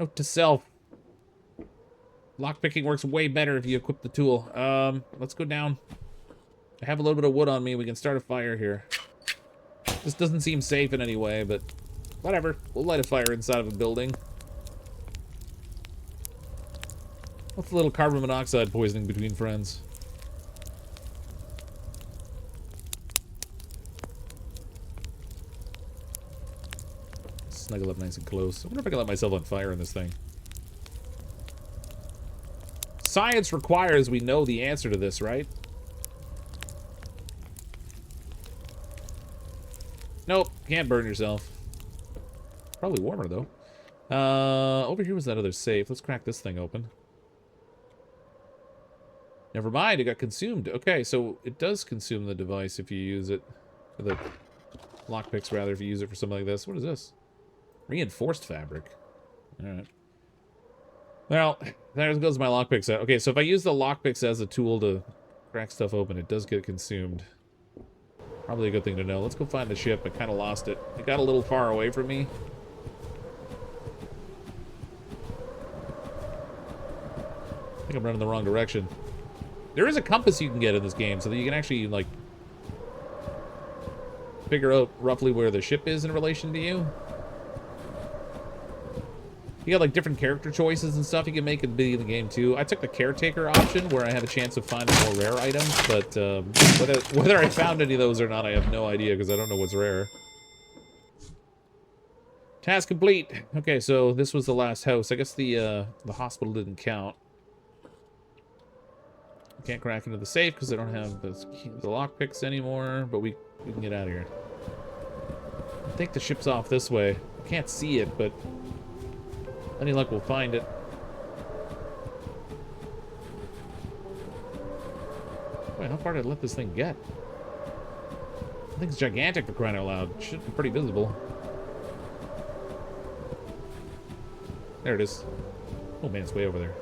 Note to self. Lockpicking works way better if you equip the tool. Let's go down. I have a little bit of wood on me. We can start a fire here. This doesn't seem safe in any way, but whatever. We'll light a fire inside of a building. What's a little carbon monoxide poisoning between friends? Snuggle up nice and close. I wonder if I can let myself on fire in this thing. Science requires we know the answer to this, right? Nope, can't burn yourself. Probably warmer, though. Over here was that other safe. Let's crack this thing open. Never mind, it got consumed. Okay, so it does consume the device if you use it. For the lockpicks, rather, if you use it for something like this. What is this? Reinforced fabric. Alright. Well, there goes my lockpick set. Okay, so if I use the lockpicks as a tool to crack stuff open, it does get consumed. Probably a good thing to know. Let's go find the ship. I kind of lost it. It got a little far away from me. I think I'm running the wrong direction. There is a compass you can get in this game so that you can actually, like, figure out roughly where the ship is in relation to you. You got like different character choices and stuff you can make in the game too. I took the caretaker option where I have a chance of finding more rare items, but whether I found any of those or not, I have no idea because I don't know what's rare. Task complete. Okay, so this was the last house. I guess the hospital didn't count. Can't crack into the safe because I don't have the lockpicks anymore, but we can get out of here. I think the ship's off this way. I can't see it, but any luck we'll find it. Wait, how far did I let this thing get? I think it's gigantic for crying out loud. It should be pretty visible. There it is. Oh man, it's way over there.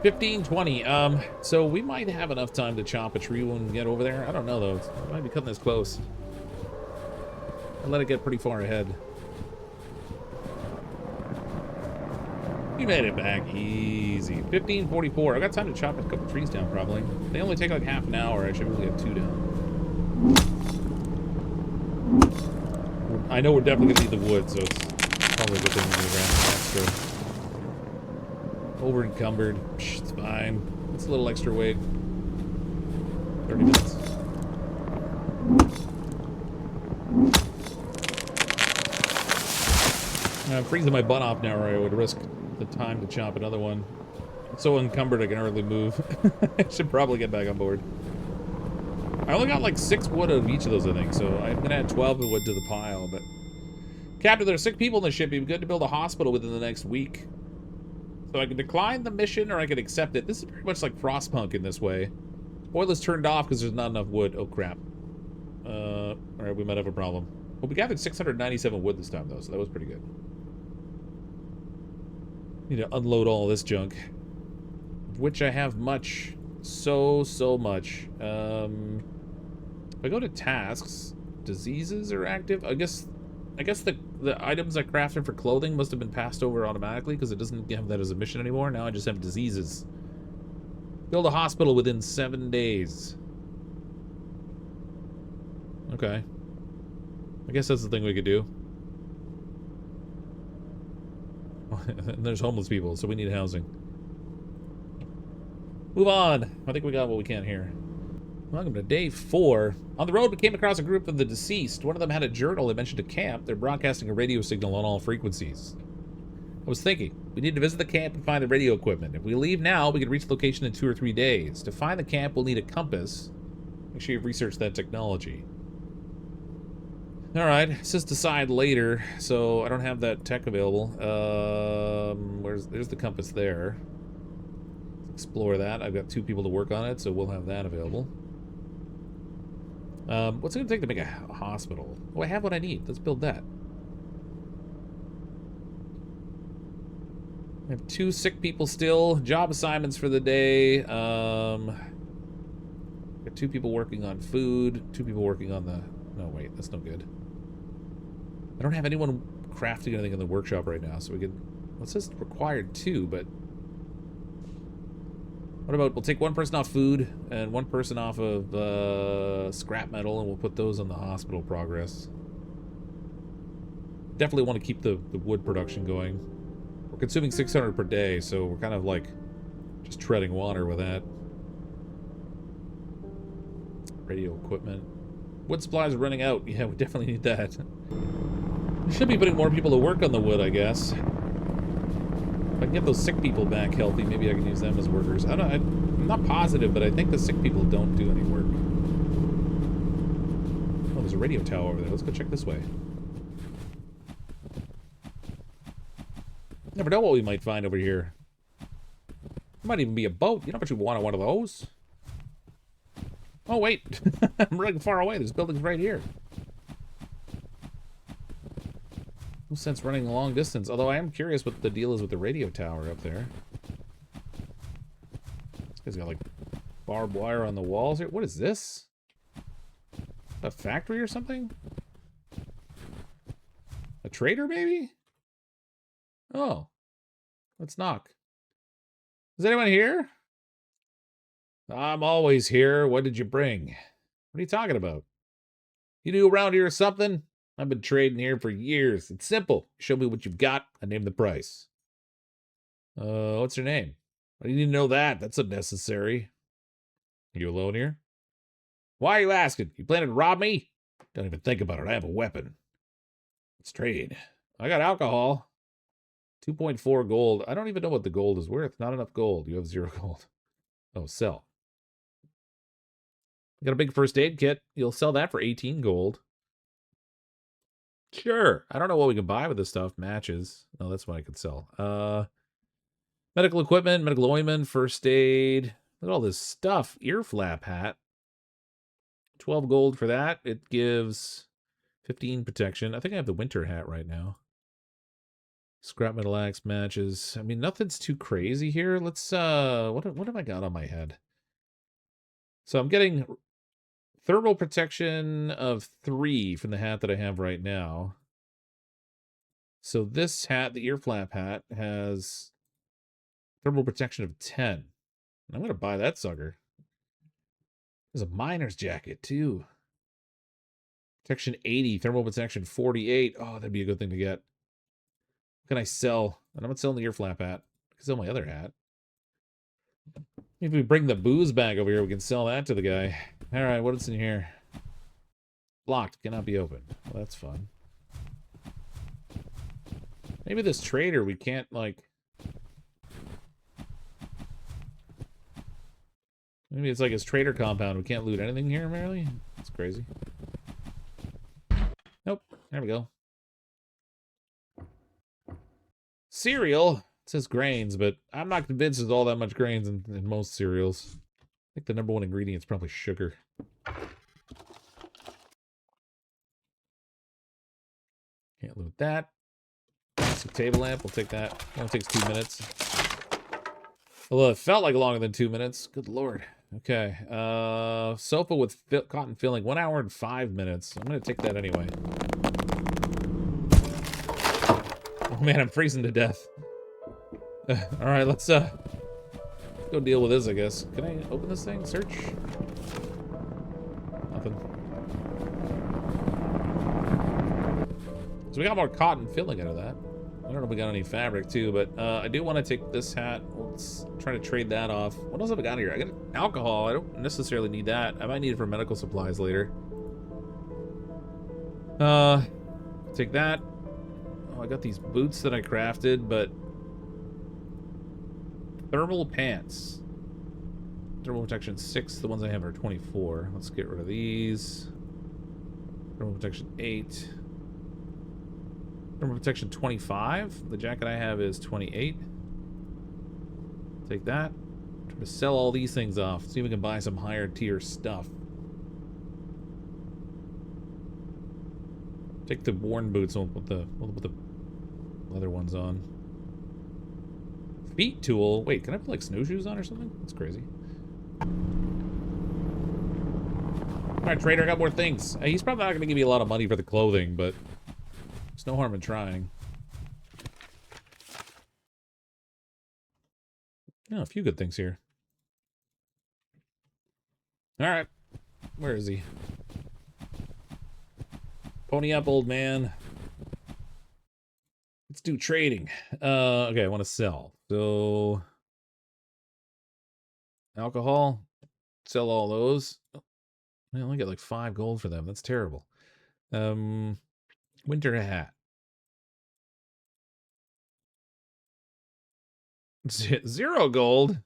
$15.20. So we might have enough time to chop a tree when we get over there. I don't know though. We might be cutting this close. I let it get pretty far ahead. We made it back easy. 15:44. I got time to chop a couple trees down probably. They only take like half an hour. I should really get 2 down. I know we're definitely gonna need the wood, so it's probably a good thing to move around extra. Over encumbered. It's fine. It's a little extra weight. 30 minutes. I'm freezing my butt off now, or I would risk the time to chop another one. I'm so encumbered I can hardly move. I should probably get back on board. I only got like 6 wood out of each of those, I think, so I'm gonna add 12 wood to the pile, but... Captain, there are sick people in the ship. It'd be good to build a hospital within the next week. So I can decline the mission or I can accept it. This is pretty much like Frostpunk in this way. Oil is turned off because there's not enough wood. Oh, crap. Alright, we might have a problem. Well, we gathered 697 wood this time, though, so that was pretty good. Need to unload all this junk. Of which I have much. So much. If I go to tasks, diseases are active. I guess the items I crafted for clothing must have been passed over automatically because it doesn't have that as a mission anymore. Now I just have diseases. Build a hospital within 7 days. Okay. I guess that's the thing we could do. And there's homeless people, so we need housing. Move on. I think we got what we can here. Welcome to day 4. On the road, we came across a group of the deceased. One of them had a journal that mentioned a camp. They're broadcasting a radio signal on all frequencies. I was thinking, we need to visit the camp and find the radio equipment. If we leave now, we could reach the location in 2 or 3 days. To find the camp, we'll need a compass. Make sure you've researched that technology. Alright, it says decide later, so I don't have that tech available. There's the compass there. Let's explore that. I've got 2 people to work on it, so we'll have that available. What's it gonna take to make a hospital? Oh, I have what I need. Let's build that. I have 2 sick people still. Job assignments for the day. Got 2 people working on food. 2 people working on the... No, wait, that's no good. I don't have anyone crafting anything in the workshop right now, so we could... Well, it says required 2, but... What about, we'll take 1 person off food, and 1 person off of scrap metal, and we'll put those on the hospital progress. Definitely want to keep the wood production going. We're consuming 600 per day, so we're kind of like just treading water with that. Radio equipment. Wood supplies are running out. Yeah, we definitely need that. We should be putting more people to work on the wood, I guess. If I can get those sick people back healthy, maybe I can use them as workers. I'm not positive, but I think the sick people don't do any work. Oh, there's a radio tower over there. Let's go check this way. Never know what we might find over here. There might even be a boat. You know how much we want one of those? Oh, wait. I'm really far away. There's buildings right here. No sense running a long distance. Although I am curious what the deal is with the radio tower up there. This guy's got, like, barbed wire on the walls here. What is this? A factory or something? A trader, maybe? Oh. Let's knock. Is anyone here? I'm always here. What did you bring? What are you talking about? You new around here or something? I've been trading here for years. It's simple. Show me what you've got. I name the price. What's your name? I need to know that. That's unnecessary. You alone here? Why are you asking? You planning to rob me? Don't even think about it. I have a weapon. Let's trade. I got alcohol. 2.4 gold. I don't even know what the gold is worth. Not enough gold. You have 0 gold. Oh, sell. Got a big first aid kit. You'll sell that for 18 gold. Sure. I don't know what we can buy with this stuff. Matches. Oh, that's what I could sell. Medical equipment, medical ointment, first aid. Look at all this stuff. Ear flap hat. 12 gold for that. It gives 15 protection. I think I have the winter hat right now. Scrap metal axe matches. I mean, nothing's too crazy here. Let's, what have I got on my head? So I'm getting thermal protection of 3 from the hat that I have right now. So this hat, the ear flap hat, has thermal protection of 10. I'm going to buy that sucker. There's a miner's jacket, too. Protection 80, thermal protection 48. Oh, that'd be a good thing to get. What can I sell? And I'm not selling the ear flap hat. I can sell my other hat. If we bring the booze bag over here, we can sell that to the guy. All right, what's in here? Locked, cannot be opened. Well, that's fun. Maybe this trader, we can't, like... Maybe it's like his trader compound. We can't loot anything here, apparently? That's crazy. Nope. There we go. Cereal. It says grains, but I'm not convinced there's all that much grains in most cereals. I think the number one ingredient is probably sugar. Can't loot that. Plastic table lamp. We'll take that. It only takes 2 minutes. Although it felt like longer than 2 minutes. Good lord. Okay. Sofa with cotton filling. 1 hour and 5 minutes. I'm going to take that anyway. Oh man, I'm freezing to death. All right, let's go deal with this, I guess. Can I open this thing? Search? Nothing. So we got more cotton filling out of that. I don't know if we got any fabric too, but I do want to take this hat. Let's try to trade that off. What else have I got here? I got alcohol. I don't necessarily need that. I might need it for medical supplies later. Take that. Oh, I got these boots that I crafted, but thermal pants. Thermal protection 6. The ones I have are 24. Let's get rid of these. Thermal protection 8. Thermal protection 25. The jacket I have is 28. Take that. Try to sell all these things off. See if we can buy some higher tier stuff. Take the worn boots and we'll put the leather ones on. Feet tool. Wait, can I put like snowshoes on or something? That's crazy. Alright, trader, I got more things. He's probably not going to give me a lot of money for the clothing, but there's no harm in trying. Oh, a few good things here. Alright. Where is he? Pony up, old man. Let's do trading. Okay, I want to sell. So, alcohol. Sell all those. I only get like 5 gold for them. That's terrible. Winter hat. 0 gold?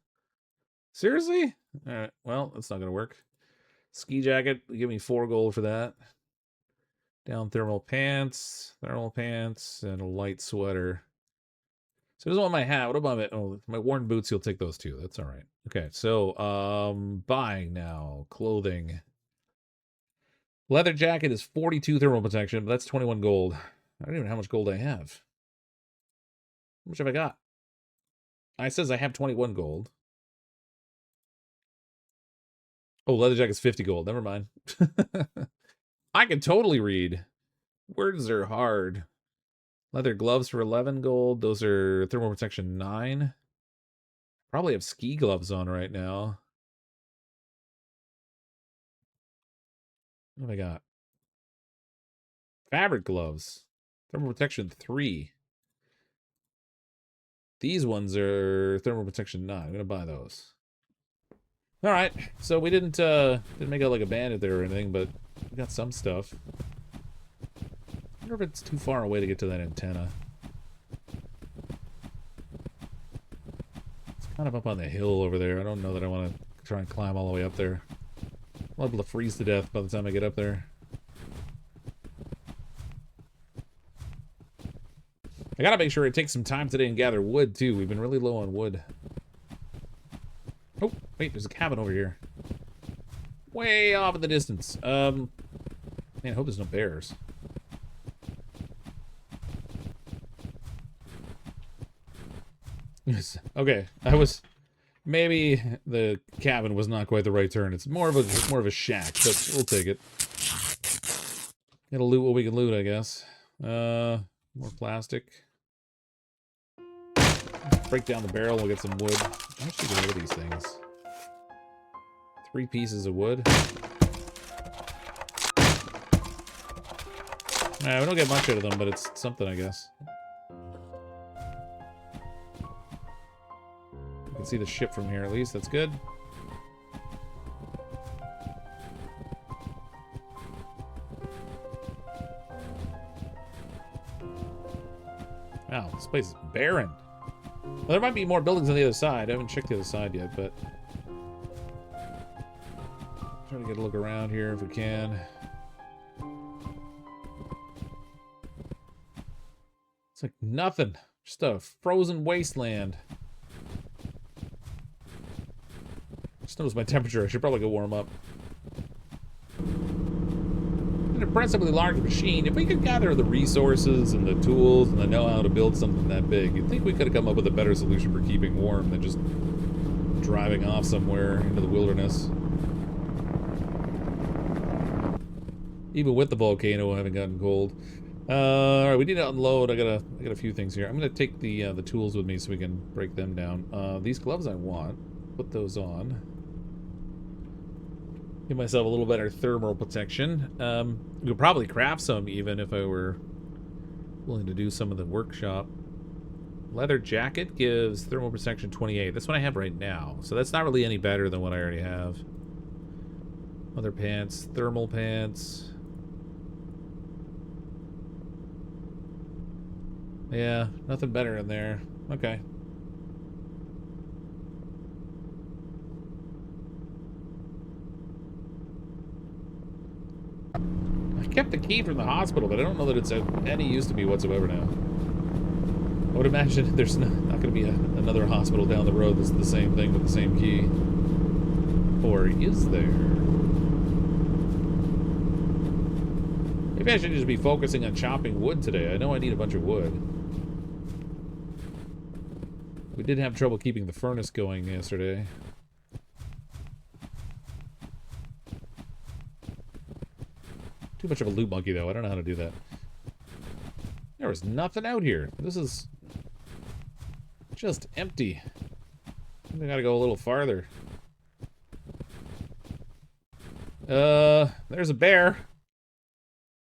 Seriously? Alright, well, that's not gonna work. Ski jacket, give me 4 gold for that. Down thermal pants, and a light sweater. So he doesn't want my hat. What about my worn boots? He'll take those too. That's all right. Okay, so buying now. Clothing. Leather jacket is 42 thermal protection, but that's 21 gold. I don't even know how much gold I have. How much have I got? It says I have 21 gold. Oh, leather jacket's 50 gold. Never mind. I can totally read. Words are hard. Leather gloves for 11 gold. Those are thermal protection 9. Probably have ski gloves on right now. What have I got? Fabric gloves. Thermal protection 3. These ones are thermal protection 9. I'm gonna buy those. All right, so we didn't make out like a bandit there or anything, but we got some stuff. I wonder if it's too far away to get to that antenna. It's kind of up on the hill over there. I don't know that I want to try and climb all the way up there. I'll be able to freeze to death by the time I get up there. I gotta make sure I take some time today and gather wood, too. We've been really low on wood. Oh, wait, there's a cabin over here. Way off in the distance. Man, I hope there's no bears. Okay, maybe the cabin was not quite the right turn. It's more of a shack, but we'll take it. Gotta loot what we can loot, I guess. More plastic. Break down the barrel, we'll get some wood. How much do you get rid of these things? 3 pieces of wood. We don't get much out of them, but it's something, I guess. You can see the ship from here, at least. That's good. Wow, this place is barren. Well, there might be more buildings on the other side. I haven't checked the other side yet, but... try to get a look around here if we can. It's like nothing. Just a frozen wasteland. Just noticed my temperature. I should probably go warm up. An impressively large machine. If we could gather the resources and the tools and the know-how to build something that big, you'd think we could have come up with a better solution for keeping warm than just driving off somewhere into the wilderness. Even with the volcano, I haven't gotten cold. All right, we need to unload. I got a few things here. I'm gonna take the tools with me so we can break them down. These gloves I want. Put those on. Give myself a little better thermal protection. We could probably craft some even if I were willing to do some of the workshop. Leather jacket gives thermal protection 28. That's what I have right now. So that's not really any better than what I already have. Other pants, thermal pants. Yeah, nothing better in there. Okay. I kept the key from the hospital, but I don't know that it's of any use to me whatsoever now. I would imagine there's not going to be another hospital down the road that's the same thing with the same key. Or is there? Maybe I should just be focusing on chopping wood today. I know I need a bunch of wood. We did have trouble keeping the furnace going yesterday. Too much of a loot monkey, though. I don't know how to do that. There was nothing out here. This is just empty. I gotta go a little farther. There's a bear.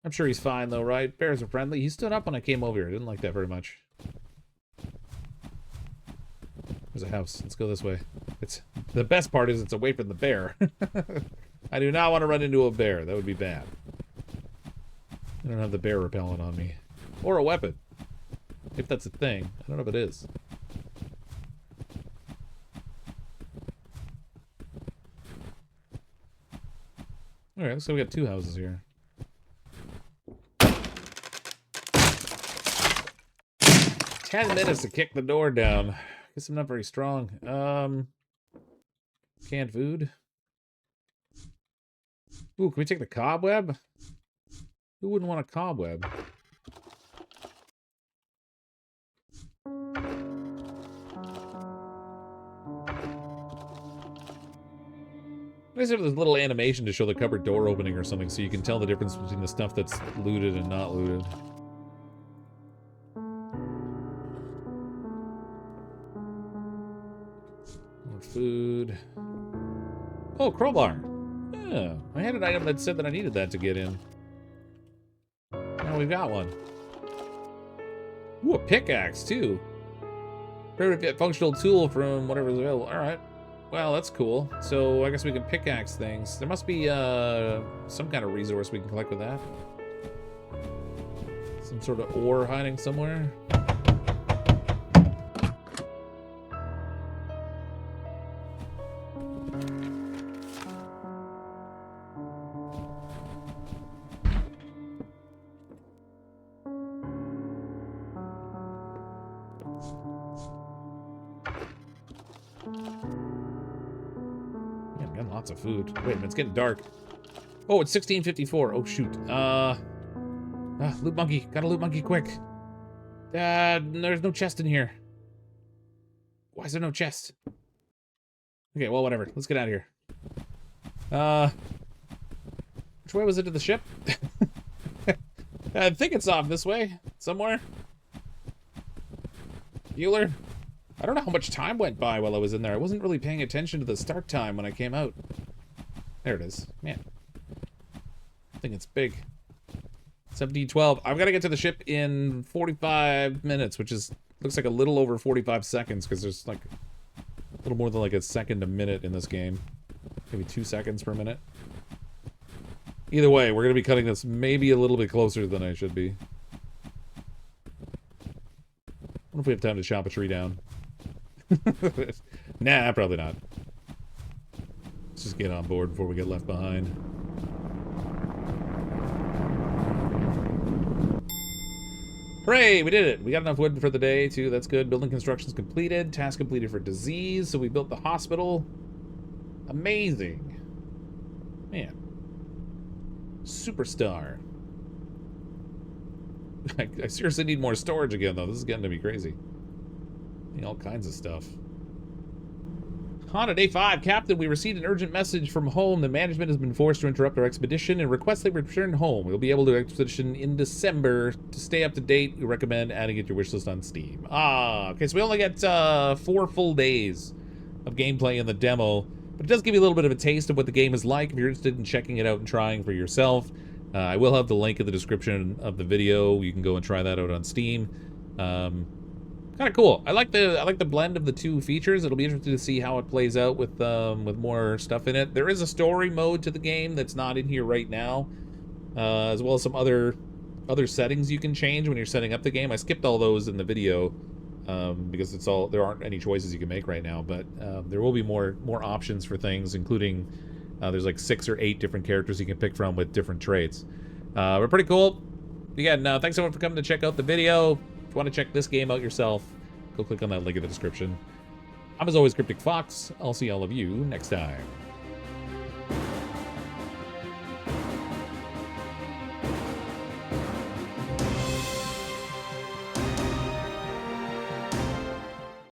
I'm sure he's fine, though, right? Bears are friendly. He stood up when I came over here. I didn't like that very much. There's a house. Let's go this way. The best part is it's away from the bear. I do not want to run into a bear. That would be bad. I don't have the bear repellent on me. Or a weapon. If that's a thing. I don't know if it is. Alright, so we got 2 houses here. Ten minutes to kick the door down. Guess I'm not very strong. Canned food. Ooh, can we take the cobweb? Who wouldn't want a cobweb? Nice to have this little animation to show the cupboard door opening or something so you can tell the difference between the stuff that's looted and not looted. More food. Oh, crowbar. Yeah, I had an item that said that I needed that to get in. Now Oh, we've got one. Ooh, a pickaxe, too. Very functional tool from whatever's available. Alright. Well, that's cool. So, I guess we can pickaxe things. There must be, some kind of resource we can collect with that. Some sort of ore hiding somewhere. Lots of food. Wait a minute, it's getting dark. Oh, it's 16:54. Oh, shoot. Loot monkey. Gotta loot monkey quick. There's no chest in here. Why is there no chest? Okay, well, whatever. Let's get out of here. Which way was it to the ship? I think it's off this way. Somewhere. Bueller? I don't know how much time went by while I was in there. I wasn't really paying attention to the start time when I came out. There it is. Man. I think it's big. 17:12. I've got to get to the ship in 45 minutes, which is looks like a little over 45 seconds, because there's like a little more than like a second a minute in this game. Maybe 2 seconds per minute. Either way, we're going to be cutting this maybe a little bit closer than I should be. I wonder if we have time to chop a tree down. Nah, probably not. Let's just get on board before we get left behind. Hooray, we did it. We got enough wood for the day, too. That's good. Building construction's completed. Task completed for disease. So we built the hospital. Amazing. Man. Superstar. I seriously need more storage again, though. This is getting to be crazy. All kinds of stuff. On to day 5, Captain, we received an urgent message from home. The management has been forced to interrupt our expedition and request that we return home. We'll be able to expedition in December. To stay up to date, we recommend adding it to your wish list on Steam. Okay, so we only get 4 full days of gameplay in the demo, but it does give you a little bit of a taste of what the game is like if you're interested in checking it out and trying for yourself. I will have the link in the description of the video. You can go and try that out on Steam. Kind of cool. I like the blend of the two features. It'll be interesting to see how it plays out with more stuff in it. There is a story mode to the game that's not in here right now, as well as some other settings you can change when you're setting up the game. I skipped all those in the video because there aren't any choices you can make right now. But there will be more options for things, including there's like 6 or 8 different characters you can pick from with different traits. But pretty cool. Again, thanks everyone for coming to check out the video. If you want to check this game out yourself, go click on that link in the description. I'm, as always, CrypticFox. I'll see all of you next time.